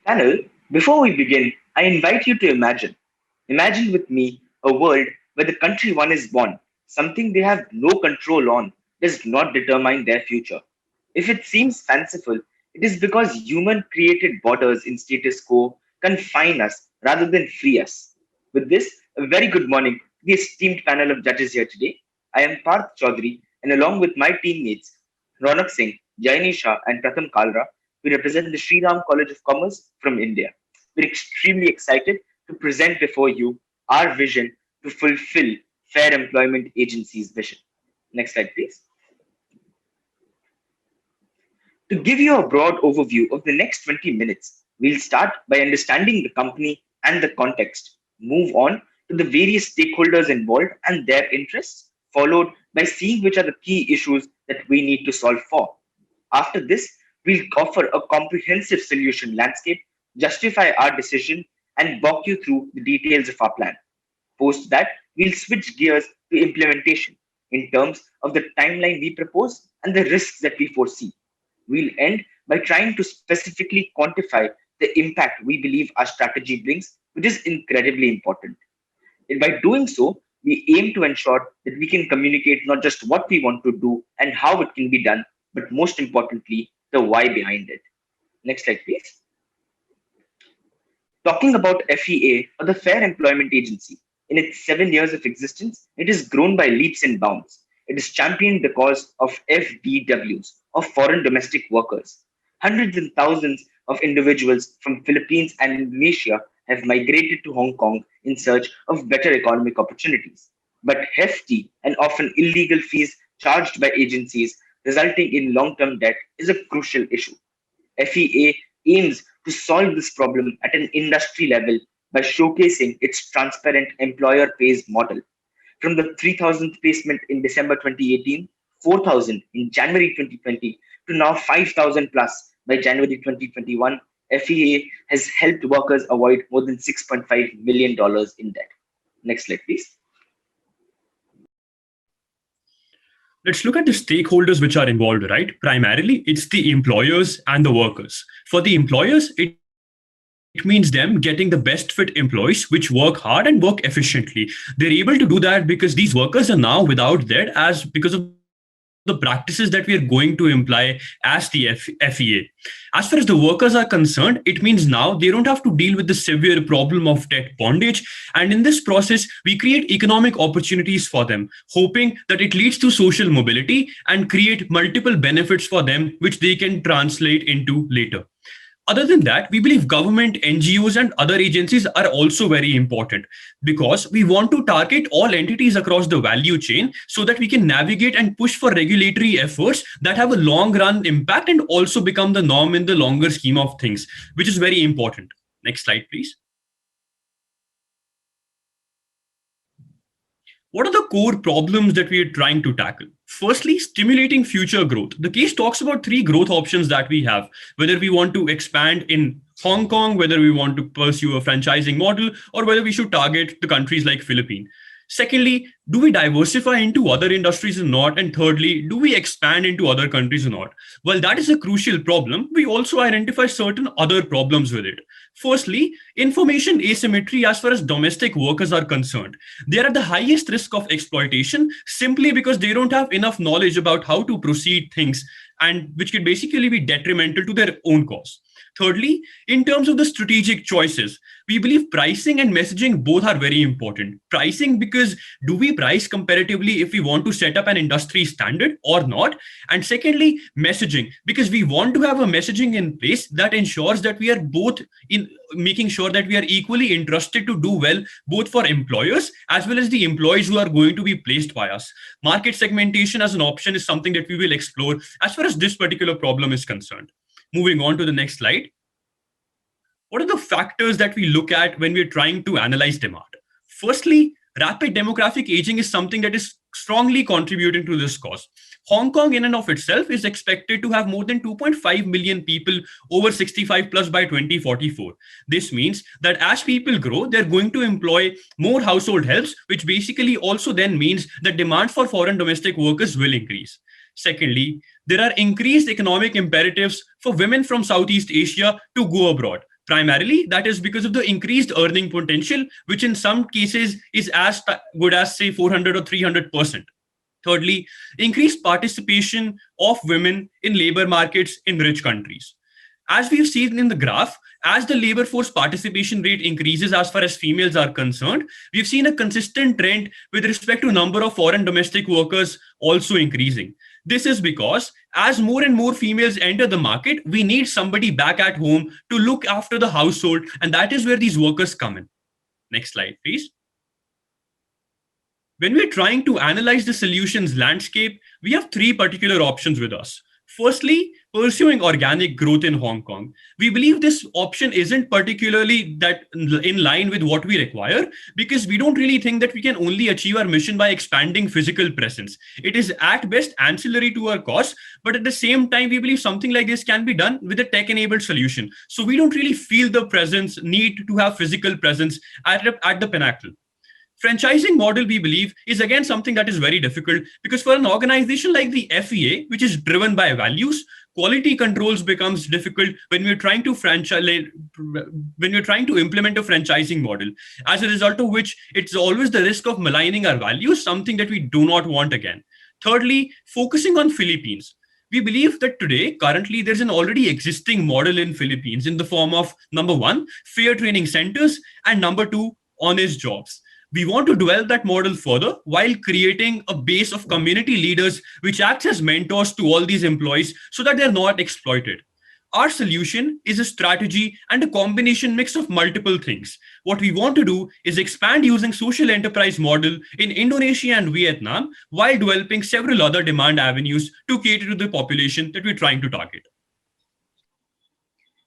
Panel, before we begin, I invite you to imagine. Imagine with me a world where the country one is born, something they have no control on, does not determine their future. If it seems fanciful, it is because human created borders in status quo confine us rather than free us. With this, a very good morning to the esteemed panel of judges here today. I am Parth Chaudhary, and along with my teammates, Ronak Singh, Jaini Shah, and Pratham Kalra, we represent the Shri College of Commerce from India. We're extremely excited to present before you our vision to fulfill Fair Employment Agency's vision. Next slide, please. To give you a broad overview of the next 20 minutes, we'll start by understanding the company and the context, move on to the various stakeholders involved and their interests, followed by seeing which are the key issues that we need to solve for. After this, we'll offer a comprehensive solution landscape, justify our decision, and walk you through the details of our plan. Post that, we'll switch gears to implementation in terms of the timeline we propose and the risks that we foresee. We'll end by trying to specifically quantify the impact we believe our strategy brings, which is incredibly important. And by doing so, we aim to ensure that we can communicate not just what we want to do and how it can be done, but most importantly, the why behind it. Next slide, please. Talking about FEA, or the Fair Employment Agency, in its 7 years of existence, it has grown by leaps and bounds. It has championed the cause of FDWs, of foreign domestic workers. Hundreds and thousands of individuals from Philippines and Indonesia have migrated to Hong Kong in search of better economic opportunities. But hefty and often illegal fees charged by agencies, resulting in long-term debt, is a crucial issue. FEA aims to solve this problem at an industry level by showcasing its transparent employer pays model. From the 3,000th placement in December 2018, 4,000 in January 2020, to now 5,000 plus by January 2021, FEA has helped workers avoid more than $6.5 million in debt. Next slide, please. Let's look at the stakeholders which are involved, right? Primarily, it's the employers and the workers. For the employers, it means them getting the best fit employees which work hard and work efficiently. They're able to do that because these workers are now without debt as because of the practices that we are going to imply as the FEA. As far as the workers are concerned, it means now they don't have to deal with the severe problem of debt bondage. And in this process, we create economic opportunities for them, hoping that it leads to social mobility and create multiple benefits for them, which they can translate into later. Other than that, we believe government, NGOs, and other agencies are also very important because we want to target all entities across the value chain so that we can navigate and push for regulatory efforts that have a long run impact and also become the norm in the longer scheme of things, which is very important. Next slide, please. What are the core problems that we are trying to tackle? Firstly, stimulating future growth. The case talks about three growth options that we have, whether we want to expand in Hong Kong, whether we want to pursue a franchising model, or whether we should target the countries like Philippines. Secondly, do we diversify into other industries or not? And thirdly, do we expand into other countries or not? Well, that is a crucial problem. We also identify certain other problems with it. Firstly, information asymmetry as far as domestic workers are concerned. They are at the highest risk of exploitation simply because they don't have enough knowledge about how to proceed things, and which could basically be detrimental to their own cause. Thirdly, in terms of the strategic choices, we believe pricing and messaging both are very important. Pricing because do we price comparatively if we want to set up an industry standard or not? And secondly, messaging because we want to have a messaging in place that ensures that we are both in making sure that we are equally interested to do well, both for employers as well as the employees who are going to be placed by us. Market segmentation as an option is something that we will explore as far as this particular problem is concerned. Moving on to the next slide. What are the factors that we look at when we're trying to analyze demand? Firstly, rapid demographic aging is something that is strongly contributing to this cause. Hong Kong in and of itself is expected to have more than 2.5 million people over 65 plus by 2044. This means that as people grow, they're going to employ more household helps, which basically also then means that demand for foreign domestic workers will increase. Secondly, there are increased economic imperatives for women from Southeast Asia to go abroad. Primarily, that is because of the increased earning potential, which in some cases is as good as, say, 400 or 300%. Thirdly, increased participation of women in labor markets in rich countries. As we've seen in the graph, as the labor force participation rate increases as far as females are concerned, we've seen a consistent trend with respect to number of foreign domestic workers also increasing. This is because as more and more females enter the market, we need somebody back at home to look after the household, and that is where these workers come in. Next slide, please. When we're trying to analyze the solutions landscape, we have three particular options with us. Firstly, pursuing organic growth in Hong Kong. We believe this option isn't particularly that in line with what we require, because we don't really think that we can only achieve our mission by expanding physical presence. It is at best ancillary to our cause, but at the same time, we believe something like this can be done with a tech-enabled solution. So we don't really feel the presence need to have physical presence at the pinnacle. Franchising model, we believe, is again something that is very difficult, because for an organization like the FEA, which is driven by values, quality controls becomes difficult when we're trying to implement a franchising model. As a result of which, it's always the risk of maligning our values, something that we do not want again. Thirdly, focusing on Philippines. We believe that today, currently, there's an already existing model in Philippines in the form of, number one, fair training centers, and number two, honest jobs. We want to develop that model further while creating a base of community leaders which acts as mentors to all these employees so that they're not exploited. Our solution is a strategy and a combination mix of multiple things. What we want to do is expand using social enterprise model in Indonesia and Vietnam while developing several other demand avenues to cater to the population that we're trying to target.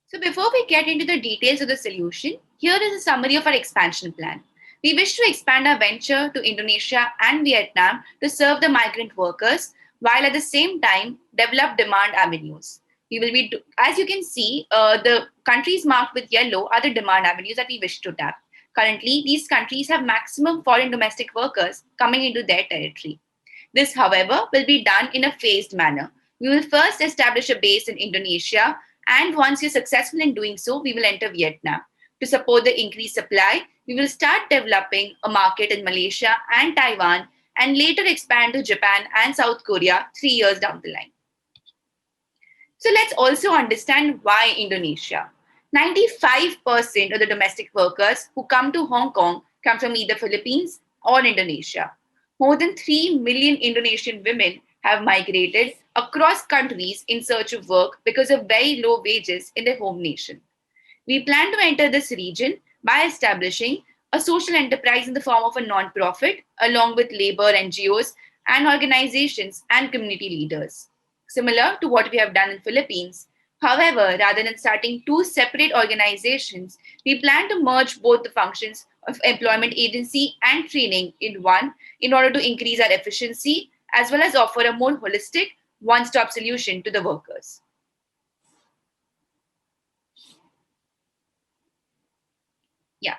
So before we get into the details of the solution, here is a summary of our expansion plan. We wish to expand our venture to Indonesia and Vietnam to serve the migrant workers, while at the same time develop demand avenues. We will be, as you can see, the countries marked with yellow are the demand avenues that we wish to tap. Currently, these countries have maximum foreign domestic workers coming into their territory. This, however, will be done in a phased manner. We will first establish a base in Indonesia, and once we're successful in doing so, we will enter Vietnam. To support the increased supply, we will start developing a market in Malaysia and Taiwan, and later expand to Japan and South Korea 3 years down the line. So let's also understand why Indonesia. 95% of the domestic workers who come to Hong Kong come from either Philippines or Indonesia. More than 3 million Indonesian women have migrated across countries in search of work because of very low wages in their home nation. We plan to enter this region by establishing a social enterprise in the form of a non-profit, along with labor NGOs and organizations and community leaders. Similar to what we have done in Philippines. However, rather than starting two separate organizations, we plan to merge both the functions of employment agency and training in one in order to increase our efficiency, as well as offer a more holistic, one-stop solution to the workers. Yeah.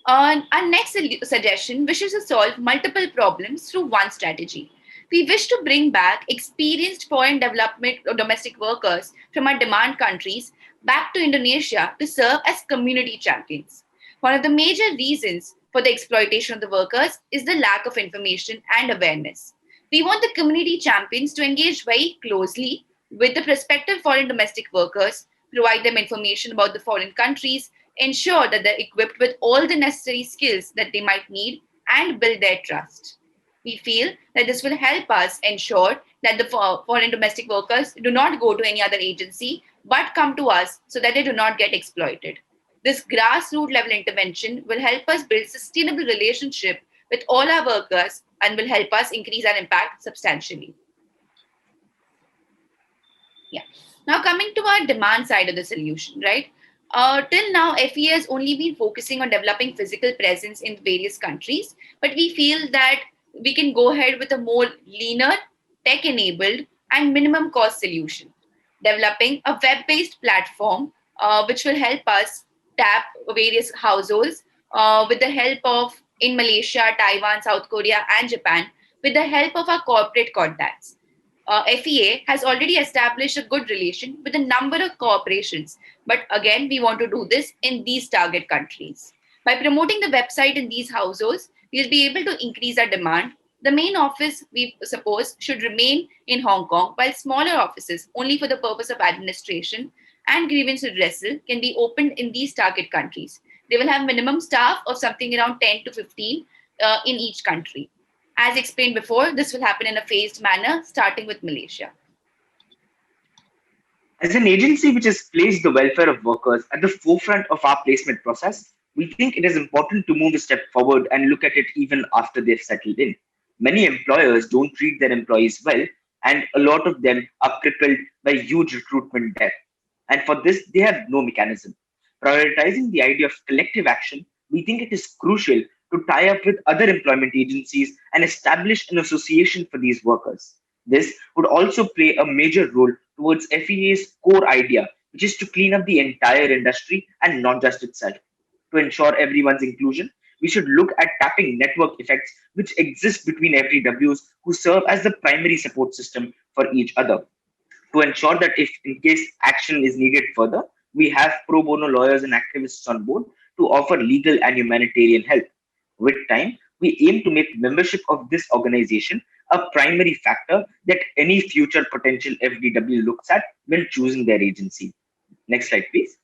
Our next suggestion wishes to solve multiple problems through one strategy. We wish to bring back experienced foreign development or domestic workers from our demand countries back to Indonesia to serve as community champions. One of the major reasons for the exploitation of the workers is the lack of information and awareness. We want the community champions to engage very closely with the prospective foreign domestic workers, provide them information about the foreign countries, ensure that they're equipped with all the necessary skills that they might need, and build their trust. We feel that this will help us ensure that the foreign domestic workers do not go to any other agency, but come to us so that they do not get exploited. This grassroots level intervention will help us build sustainable relationship with all our workers and will help us increase our impact substantially. Yeah. Now coming to our demand side of the solution, right? Till now, FEA has only been focusing on developing physical presence in various countries, but we feel that we can go ahead with a more leaner, tech-enabled, and minimum cost solution. Developing a web-based platform which will help us tap various households with the help of, in Malaysia, Taiwan, South Korea, and Japan, with the help of our corporate contacts. FEA has already established a good relation with a number of corporations. But again, we want to do this in these target countries. By promoting the website in these households, we'll be able to increase our demand. The main office, we suppose, should remain in Hong Kong, while smaller offices, only for the purpose of administration and grievance redressal, can be opened in these target countries. They will have minimum staff of something around 10 to 15 in each country. As explained before, this will happen in a phased manner, starting with Malaysia. As an agency which has placed the welfare of workers at the forefront of our placement process, we think it is important to move a step forward and look at it even after they've settled in. Many employers don't treat their employees well, and a lot of them are crippled by huge recruitment debt. And for this, they have no mechanism. Prioritizing the idea of collective action, we think it is crucial to tie up with other employment agencies and establish an association for these workers. This would also play a major role towards FEA's core idea, which is to clean up the entire industry and not just itself. To ensure everyone's inclusion, we should look at tapping network effects which exist between FDWs who serve as the primary support system for each other. To ensure that if in case action is needed further, we have pro bono lawyers and activists on board to offer legal and humanitarian help. With time, we aim to make membership of this organization a primary factor that any future potential FDW looks at when choosing their agency. Next slide, please.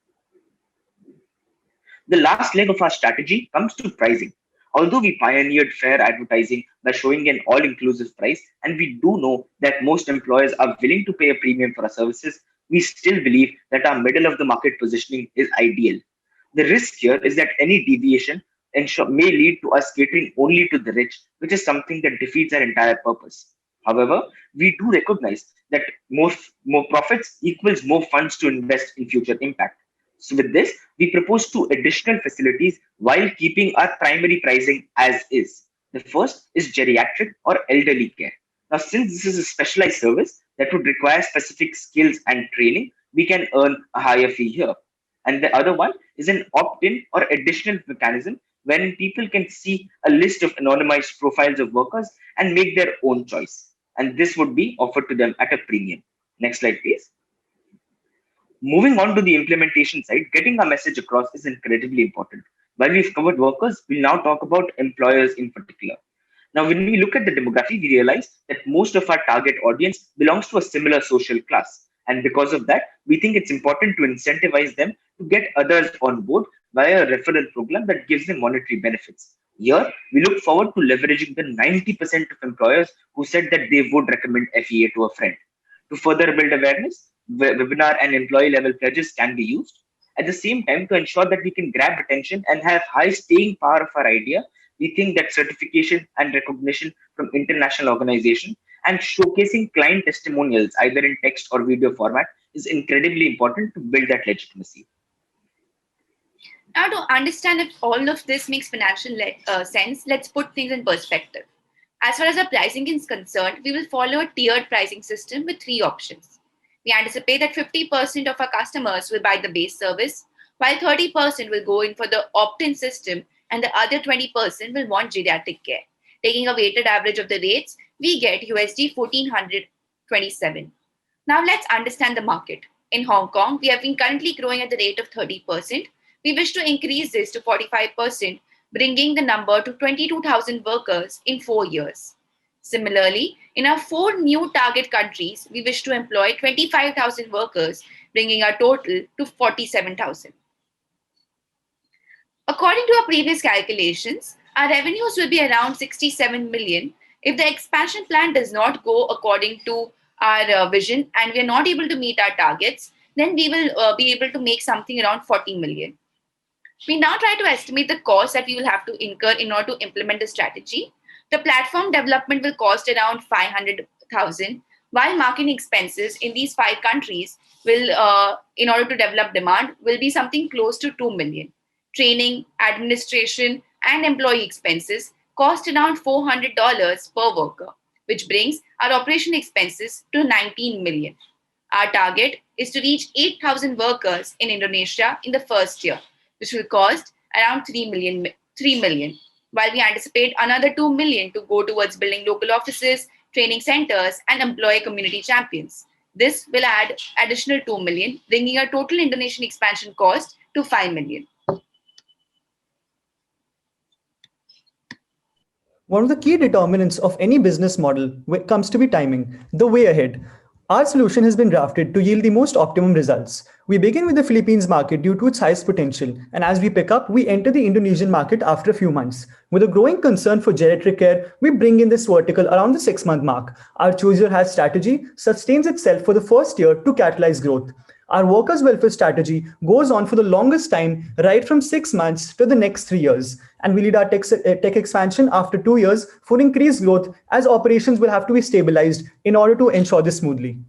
The last leg of our strategy comes to pricing. Although we pioneered fair advertising by showing an all inclusive price, and we do know that most employers are willing to pay a premium for our services, we still believe that our middle of the market positioning is ideal. The risk here is that any deviation may lead to us catering only to the rich, which is something that defeats our entire purpose. However, we do recognize that more profits equals more funds to invest in future impact. So with this, we propose two additional facilities while keeping our primary pricing as is. The first is geriatric or elderly care. Now, since this is a specialized service that would require specific skills and training, we can earn a higher fee here. And the other one is an opt-in or additional mechanism wherein people can see a list of anonymized profiles of workers and make their own choice. And this would be offered to them at a premium. Next slide, please. Moving on to the implementation side, getting our message across is incredibly important. While we've covered workers, we'll now talk about employers in particular. Now, when we look at the demography, we realize that most of our target audience belongs to a similar social class. And because of that, we think it's important to incentivize them to get others on board via a referral program that gives them monetary benefits. Here, we look forward to leveraging the 90% of employers who said that they would recommend FEA to a friend. To further build awareness, webinar and employee level pledges can be used. At the same time, to ensure that we can grab attention and have high staying power of our idea, we think that certification and recognition from international organizations and showcasing client testimonials either in text or video format is incredibly important to build that legitimacy. Now, to understand if all of this makes financial sense, let's put things in perspective. As far as our pricing is concerned, we will follow a tiered pricing system with three options. We anticipate that 50% of our customers will buy the base service, while 30% will go in for the opt-in system, and the other 20% will want geriatric care. Taking a weighted average of the rates, we get USD 1427. Now let's understand the market. In Hong Kong, we have been currently growing at the rate of 30%. We wish to increase this to 45%, bringing the number to 22,000 workers in 4 years. Similarly, in our 4 new target countries, we wish to employ 25,000 workers, bringing our total to 47,000. According to our previous calculations, our revenues will be around 67 million. If the expansion plan does not go according to our vision and we are not able to meet our targets, then we will be able to make something around 40 million. We now try to estimate the cost that we will have to incur in order to implement the strategy. The platform development will cost around 500,000, while marketing expenses in these 5 countries will, in order to develop demand, will be something close to 2 million. Training, administration, and employee expenses cost around $400 per worker, which brings our operation expenses to 19 million. Our target is to reach 8,000 workers in Indonesia in the first year, which will cost around 3 million, while we anticipate another 2 million to go towards building local offices, training centers, and employee community champions. This will add additional 2 million, bringing our total Indonesian expansion cost to 5 million. One of the key determinants of any business model comes to be timing, the way ahead. Our solution has been drafted to yield the most optimum results. We begin with the Philippines market due to its highest potential, and as we pick up, we enter the Indonesian market after a few months. With a growing concern for geriatric care, we bring in this vertical around the 6-month mark. Our Choose Your Health strategy sustains itself for the first year to catalyze growth. Our workers' welfare strategy goes on for the longest time, right from 6 months to the next 3 years. And we lead our tech expansion after 2 years for increased growth, as operations will have to be stabilized in order to ensure this smoothly.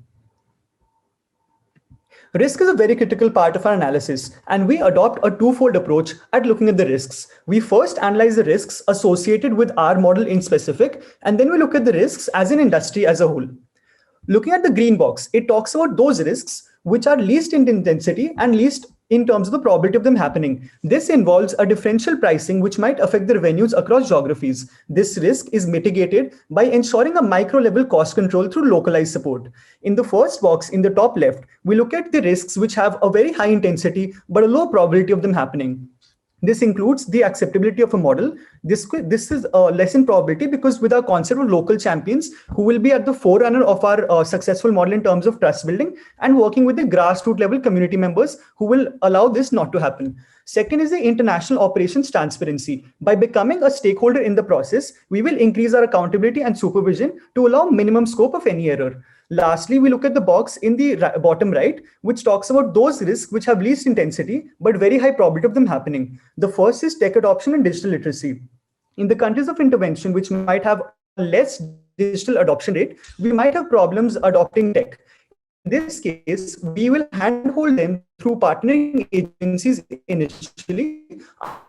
Risk is a very critical part of our analysis, and we adopt a twofold approach at looking at the risks. We first analyze the risks associated with our model in specific, and then we look at the risks as an industry as a whole. Looking at the green box, it talks about those risks which are least in intensity and least in terms of the probability of them happening. This involves a differential pricing which might affect the revenues across geographies. This risk is mitigated by ensuring a micro level cost control through localized support. In the first box in the top left, we look at the risks which have a very high intensity but a low probability of them happening. This includes the acceptability of a model. This is less in probability because with our concept of local champions who will be at the forerunner of our successful model in terms of trust building and working with the grassroots level community members who will allow this not to happen. Second is the international operations transparency. By becoming a stakeholder in the process, we will increase our accountability and supervision to allow minimum scope of any error. Lastly, we look at the box in the bottom right, which talks about those risks which have least intensity, but very high probability of them happening. The first is tech adoption and digital literacy. In the countries of intervention, which might have a less digital adoption rate, we might have problems adopting tech. In this case, we will handhold them through partnering agencies initially.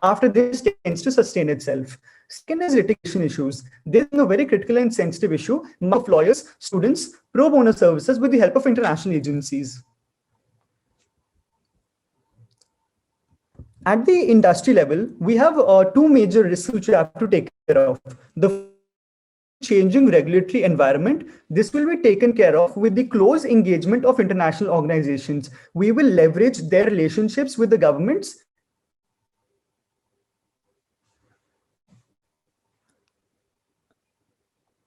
After this tends to sustain itself. Second is litigation issues. This is a very critical and sensitive issue of lawyers, students, pro bono services with the help of international agencies. At the industry level, we have two major risks which we have to take care of. The changing regulatory environment. This will be taken care of with the close engagement of international organizations. We will leverage their relationships with the governments.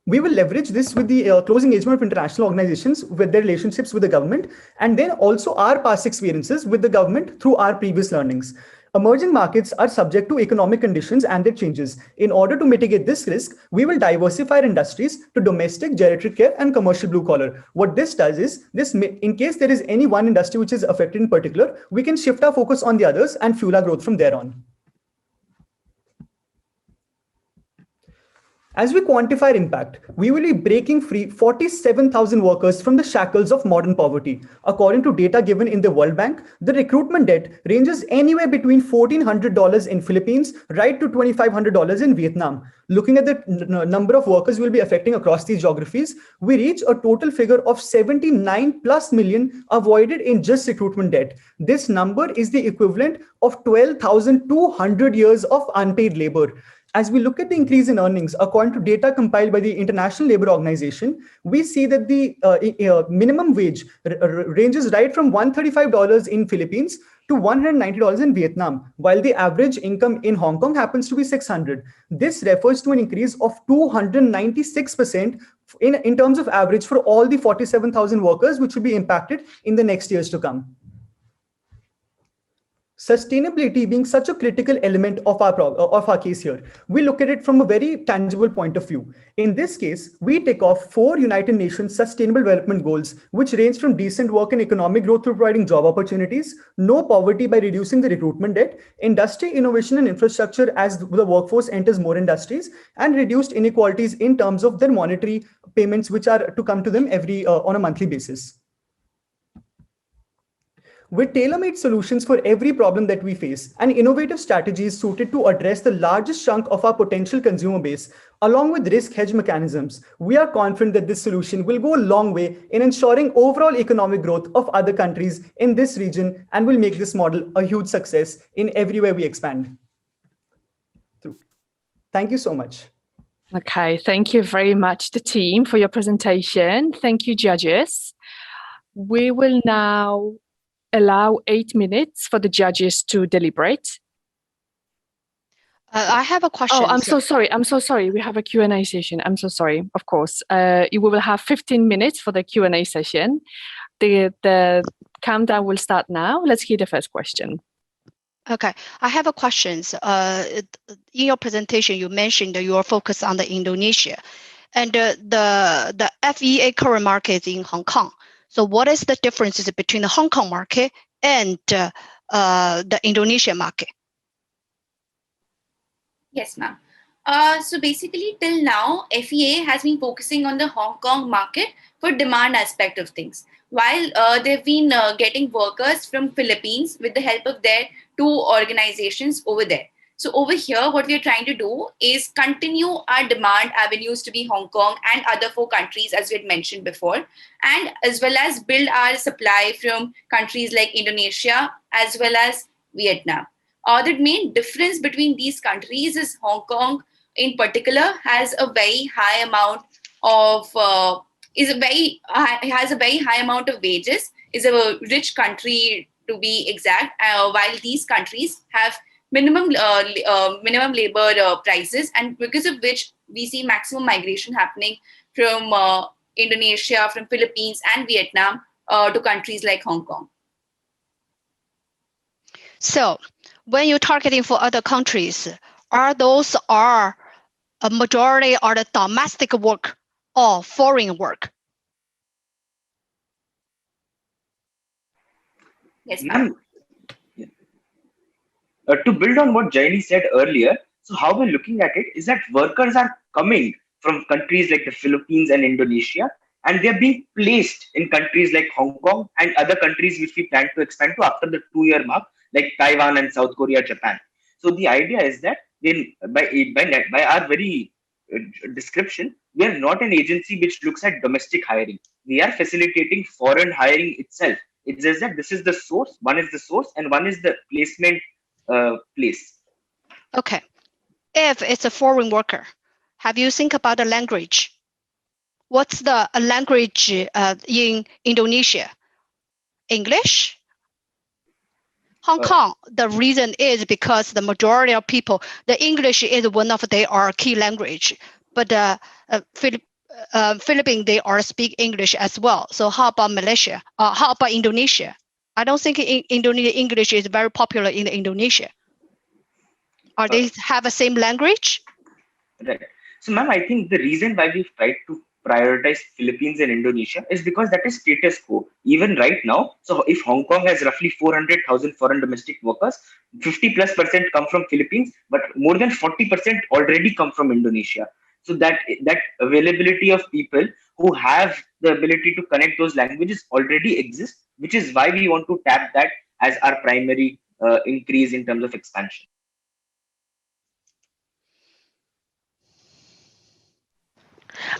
We will leverage this with the close engagement of international organizations with their relationships with the government, and then also our past experiences with the government through our previous learnings. Emerging markets are subject to economic conditions and their changes. In order to mitigate this risk, we will diversify our industries to domestic, geriatric care, and commercial blue collar. What this does is, in case there is any one industry which is affected in particular, we can shift our focus on the others and fuel our growth from there on. As we quantify impact, we will be breaking free 47,000 workers from the shackles of modern poverty. According to data given in the World Bank, the recruitment debt ranges anywhere between $1,400 in Philippines right to $2,500 in Vietnam. Looking at the number of workers we'll be affecting across these geographies, we reach a total figure of 79 plus million avoided in just recruitment debt. This number is the equivalent of 12,200 years of unpaid labor. As we look at the increase in earnings, according to data compiled by the International Labour Organization, we see that the minimum wage ranges right from $135 in Philippines to $190 in Vietnam, while the average income in Hong Kong happens to be $600. This refers to an increase of 296% in terms of average for all the 47,000 workers, which will be impacted in the next years to come. Sustainability being such a critical element of our case here, we look at it from a very tangible point of view. In this case, we take off 4 United Nations Sustainable Development Goals, which range from decent work and economic growth through providing job opportunities, no poverty by reducing the recruitment debt, industry innovation and infrastructure as the workforce enters more industries, and reduced inequalities in terms of their monetary payments, which are to come to them on a monthly basis. With tailor-made solutions for every problem that we face and innovative strategies suited to address the largest chunk of our potential consumer base, along with risk hedge mechanisms, we are confident that this solution will go a long way in ensuring overall economic growth of other countries in this region and will make this model a huge success in everywhere we expand. Thank you so much. Okay, thank you very much, the team, for your presentation. Thank you, judges. We will now allow 8 minutes for the judges to deliberate. I have a question. Oh, I'm so sorry. We have a Q&A session. I'm so sorry. Of course. We will have 15 minutes for the Q&A session. The countdown will start now. Let's hear the first question. Okay, I have a question. In your presentation, you mentioned that you are focused on the Indonesia and the FEA current market in Hong Kong. So what is the differences between the Hong Kong market and the Indonesia market? Yes, ma'am. So basically, till now, FEA has been focusing on the Hong Kong market for demand aspect of things. While they've been getting workers from Philippines with the help of their two organizations over there. So over here, what we're trying to do is continue our demand avenues to be Hong Kong and other 4 countries, as we had mentioned before, and as well as build our supply from countries like Indonesia as well as Vietnam. The main difference between these countries is Hong Kong, in particular, has a very high amount of has a very high amount of wages. Is a rich country to be exact. While these countries have minimum labor prices, and because of which we see maximum migration happening from Indonesia, from Philippines, and Vietnam to countries like Hong Kong. So, when you're targeting for other countries, are a majority are the domestic work or foreign work? Yes, ma'am. To build on what Jaini said earlier, so how we're looking at it is that workers are coming from countries like the Philippines and Indonesia, and they're being placed in countries like Hong Kong and other countries which we plan to expand to after the 2-year mark, like Taiwan and South Korea, Japan. So the idea is that by our very description, we are not an agency which looks at domestic hiring. We are facilitating foreign hiring itself. It's just that this is the source, one is the source, and one is the placement place. Okay. If it's a foreign worker, have you think about the language? What's the language in Indonesia? English? Hong Kong, the reason is because the majority of people, the English is one of their key language, but Philippines, they are speak English as well. So how about Malaysia? How about Indonesia? I don't think Indonesian English is very popular in Indonesia. Are they have the same language? Right. So, ma'am, I think the reason why we've tried to prioritize Philippines and Indonesia is because that is status quo. Even right now, so if Hong Kong has roughly 400,000 foreign domestic workers, 50+% come from Philippines, but more than 40% already come from Indonesia. So that availability of people who have the ability to connect those languages already exists, which is why we want to tap that as our primary increase in terms of expansion.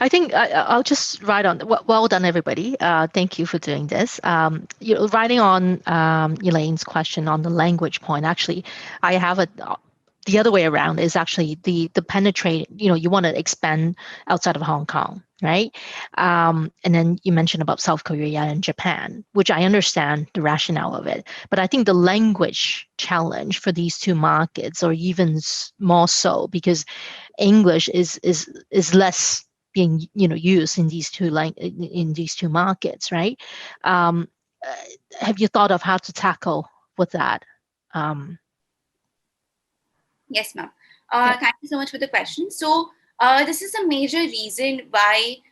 I think I'll just write on. Well done, everybody. Thank you for doing this. Writing on Elaine's question on the language point. Actually, I have the other way around is actually the penetrate. You want to expand outside of Hong Kong, right? And then you mentioned about South Korea and Japan, which I understand the rationale of it. But I think the language challenge for these two markets, or even more so, because English is less being used in these two markets, right? Have you thought of how to tackle with that? Yes, ma'am. Thank you so much for the question. So this is a major reason why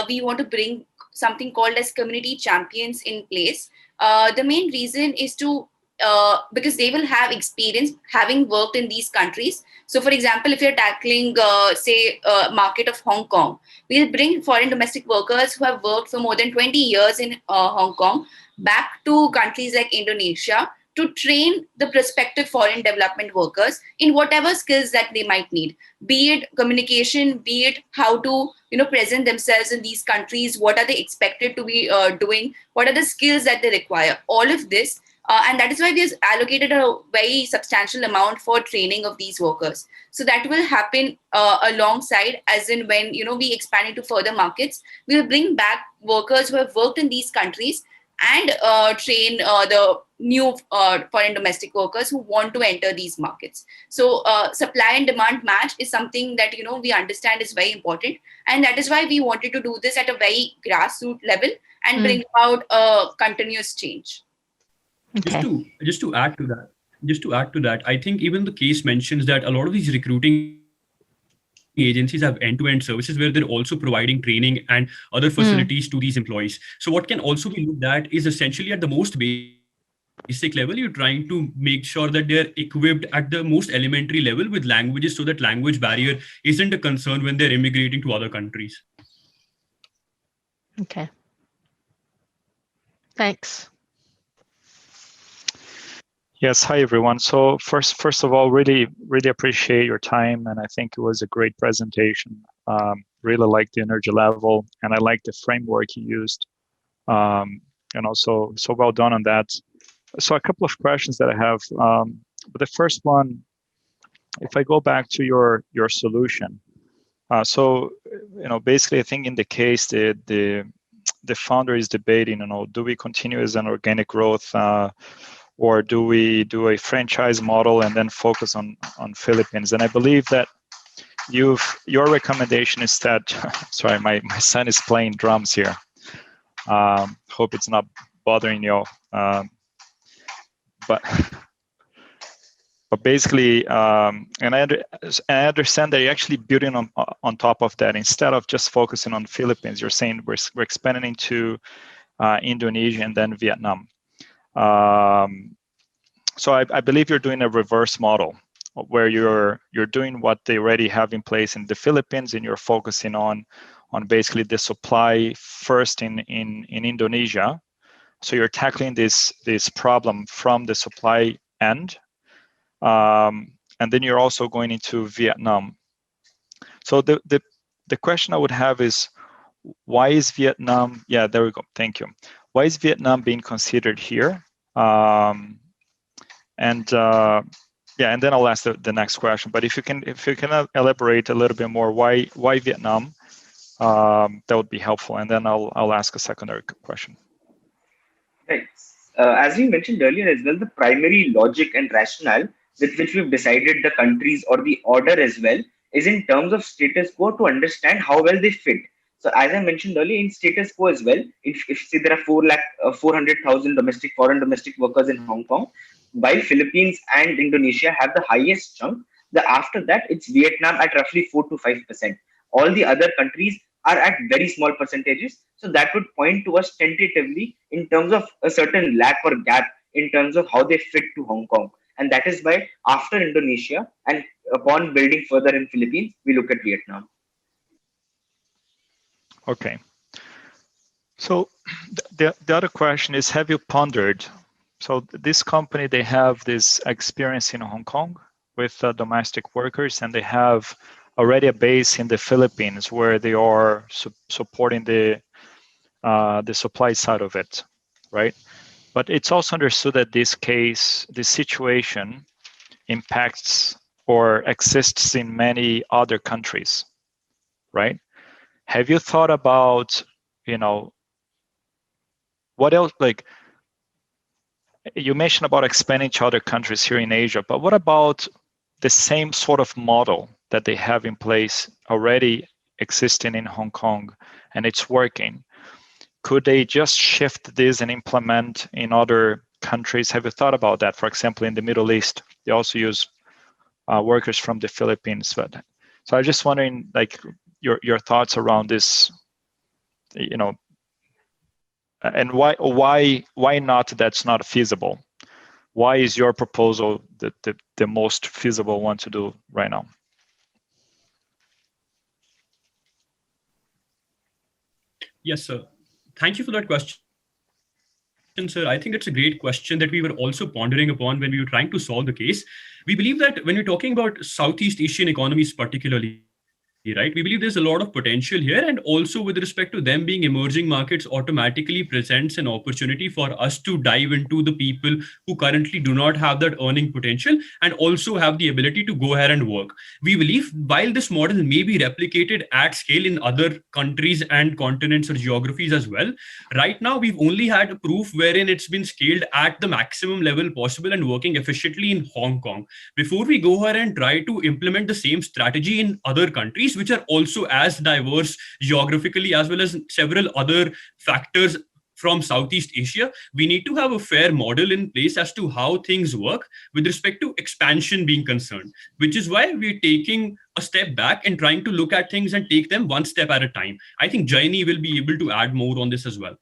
we want to bring something called as community champions in place. The main reason is to because they will have experience having worked in these countries. So, for example, if you're tackling, say, market of Hong Kong, we'll bring foreign domestic workers who have worked for more than 20 years in Hong Kong back to countries like Indonesia to train the prospective foreign development workers in whatever skills that they might need, be it communication, be it how to present themselves in these countries, what are they expected to be doing, what are the skills that they require. All of this And that is why we have allocated a very substantial amount for training of these workers. So that will happen alongside, as in when we expand into further markets, we will bring back workers who have worked in these countries and train the new foreign domestic workers who want to enter these markets. So supply and demand match is something that we understand is very important, and that is why we wanted to do this at a very grassroots level and bring about a continuous change. Okay. Just to add to that, I think even the case mentions that a lot of these recruiting agencies have end-to-end services where they're also providing training and other facilities to these employees. So what can also be looked at is essentially at the most basic level, you're trying to make sure that they're equipped at the most elementary level with languages, so that language barrier isn't a concern when they're immigrating to other countries. Okay. Thanks. Yes, hi everyone. So first of all, really appreciate your time, and I think it was a great presentation. Really like the energy level, and I like the framework you used, and also so well done on that. So a couple of questions that I have. But the first one, if I go back to your solution, so basically I think in the case the founder is debating, do we continue as an organic growth? Or do we do a franchise model and then focus on Philippines? And I believe that your recommendation is that, sorry, my son is playing drums here. Hope it's not bothering you. But basically, and I understand that you're actually building on top of that. Instead of just focusing on Philippines, you're saying we're expanding into Indonesia and then Vietnam. So I believe you're doing a reverse model where you're doing what they already have in place in the Philippines, and you're focusing on basically the supply first in Indonesia. So you're tackling this problem from the supply end, and then you're also going into Vietnam. So the question I would have is, why is Vietnam? Yeah, there we go. Thank you. Why is Vietnam being considered here? And then I'll ask the next question. But if you can elaborate a little bit more, why Vietnam? That would be helpful. And then I'll ask a secondary question. Right. As we mentioned earlier as well, the primary logic and rationale with which we've decided the countries or the order as well is in terms of status quo, to understand how well they fit. So as I mentioned earlier, in status quo as well, if say there are 400,000 foreign domestic workers in Hong Kong, while Philippines and Indonesia have the highest chunk, after that it's Vietnam at roughly 4 to 5%. All the other countries are at very small percentages. So that would point to us tentatively in terms of a certain lack or gap in terms of how they fit to Hong Kong. And that is why after Indonesia and upon building further in Philippines, we look at Vietnam. Okay. So the other question is, have you pondered? So this company, they have this experience in Hong Kong with domestic workers, and they have already a base in the Philippines where they are supporting the supply side of it, right? But it's also understood that this situation impacts or exists in many other countries, right? Have you thought about, what else? Like, you mentioned about expanding to other countries here in Asia, but what about the same sort of model that they have in place already existing in Hong Kong and it's working? Could they just shift this and implement in other countries? Have you thought about that? For example, in the Middle East, they also use workers from the Philippines. So I'm just wondering, like, your thoughts around this, and why not? That's not feasible. Why is your proposal the most feasible one to do right now? Yes, sir. Thank you for that question, sir. I think it's a great question that we were also pondering upon when we were trying to solve the case. We believe that when we're talking about Southeast Asian economies particularly, right? We believe there's a lot of potential here, and also with respect to them being emerging markets automatically presents an opportunity for us to dive into the people who currently do not have that earning potential and also have the ability to go ahead and work. We believe while this model may be replicated at scale in other countries and continents or geographies as well, right now we've only had a proof wherein it's been scaled at the maximum level possible and working efficiently in Hong Kong. Before we go ahead and try to implement the same strategy in other countries, which are also as diverse geographically as well as several other factors from Southeast Asia, we need to have a fair model in place as to how things work with respect to expansion being concerned, which is why we're taking a step back and trying to look at things and take them one step at a time. I think Jaini will be able to add more on this as well.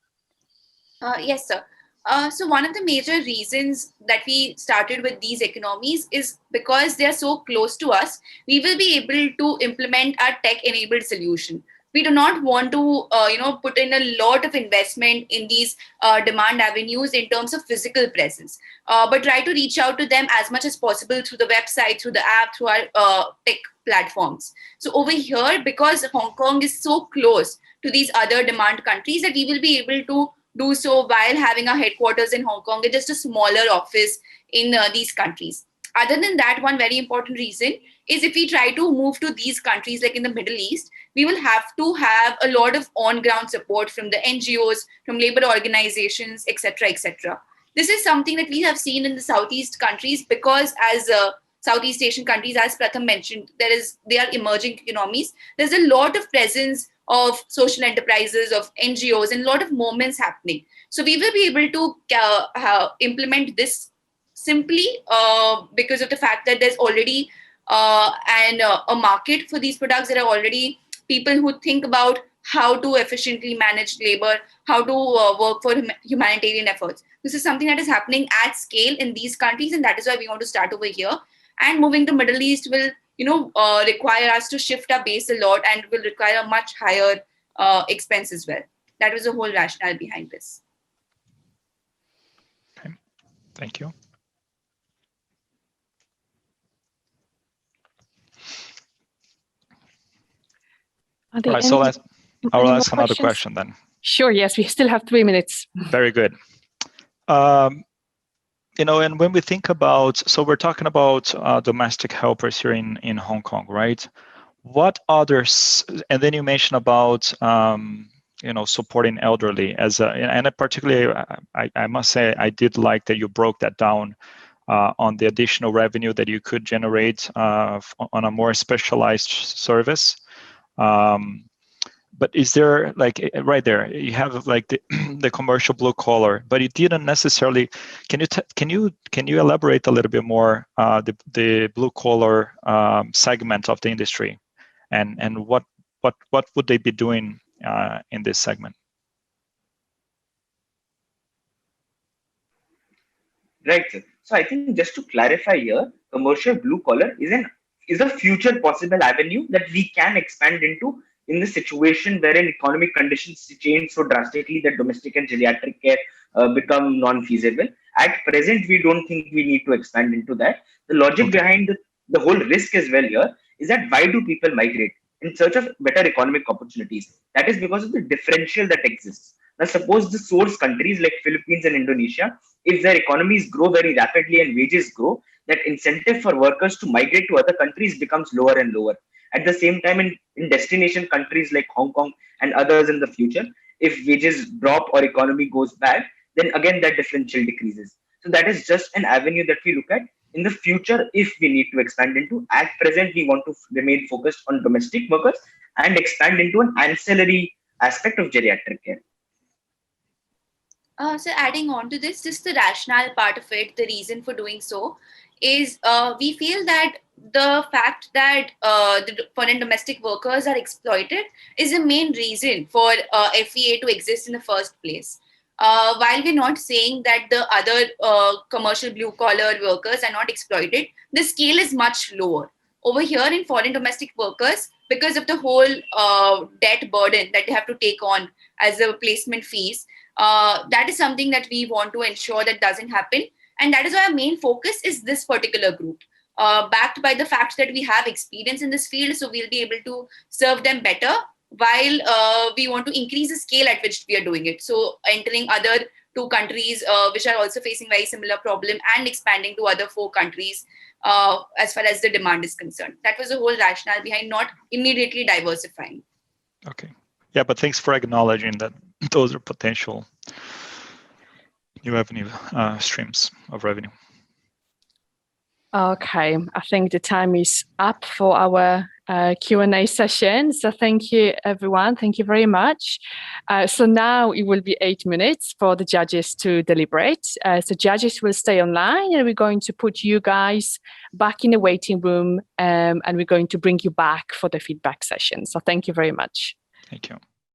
Yes, sir. So one of the major reasons that we started with these economies is because they are so close to us, we will be able to implement our tech-enabled solution. We do not want to, put in a lot of investment in these demand avenues in terms of physical presence, but try to reach out to them as much as possible through the website, through the app, through our tech platforms. So over here, because Hong Kong is so close to these other demand countries, that we will be able to do so while having our headquarters in Hong Kong and just a smaller office in these countries. Other than that, one very important reason is if we try to move to these countries like in the Middle East, we will have to have a lot of on-ground support from the NGOs, from labor organizations, etc., etc. This is something that we have seen in the Southeast countries because as Southeast Asian countries, as Pratham mentioned, they are emerging economies. There's a lot of presence of social enterprises, of NGOs, and a lot of movements happening. So we will be able to implement this simply because of the fact that there's already a market for these products. There are already people who think about how to efficiently manage labor, how to work for humanitarian efforts. This is something that is happening at scale in these countries, and that is why we want to start over here. And moving to Middle East will require us to shift our base a lot and will require a much higher expense as well. That was the whole rationale behind this. Okay, thank you. All right, so I will ask another question then. Sure, yes, we still have 3 minutes. Very good. And when we think about, so we're talking about domestic helpers here in Hong Kong, right? What others, and then you mentioned about, supporting elderly and particularly, I must say, I did like that you broke that down on the additional revenue that you could generate on a more specialized service. But is there right there you have like the commercial blue collar, but it didn't necessarily. Can you elaborate a little bit more the blue collar segment of the industry, and what would they be doing in this segment? Right, sir. So I think just to clarify here, commercial blue collar is a future possible avenue that we can expand into in the situation wherein economic conditions change so drastically that domestic and geriatric care become non-feasible. At present, we don't think we need to expand into that. The logic behind the whole risk as well here is that why do people migrate in search of better economic opportunities? That is because of the differential that exists. Now, suppose the source countries like Philippines and Indonesia, if their economies grow very rapidly and wages grow, that incentive for workers to migrate to other countries becomes lower and lower. At the same time, in destination countries like Hong Kong and others in the future, if wages drop or economy goes bad, then again that differential decreases. So that is just an avenue that we look at in the future if we need to expand into. At present, we want to remain focused on domestic workers and expand into an ancillary aspect of geriatric care. So adding on to this, just the rationale part of it, the reason for doing so is we feel that the fact that the foreign domestic workers are exploited is the main reason for FEA to exist in the first place. While we're not saying that the other commercial blue-collar workers are not exploited, the scale is much lower. Over here in foreign domestic workers, because of the whole debt burden that they have to take on as the placement fees, that is something that we want to ensure that doesn't happen. And that is why our main focus is this particular group. backed by the fact that we have experience in this field, so we'll be able to serve them better, while we want to increase the scale at which we are doing it. So entering other 2 countries which are also facing very similar problem, and expanding to other 4 countries as far as the demand is concerned. That was the whole rationale behind not immediately diversifying. Okay. Yeah, but thanks for acknowledging that those are potential new revenue streams of revenue. Okay, I think the time is up for our Q&A session. So thank you, everyone. Thank you very much. So now it will be 8 minutes for the judges to deliberate. So judges will stay online, and we're going to put you guys back in the waiting room, and we're going to bring you back for the feedback session. So thank you very much. Thank you.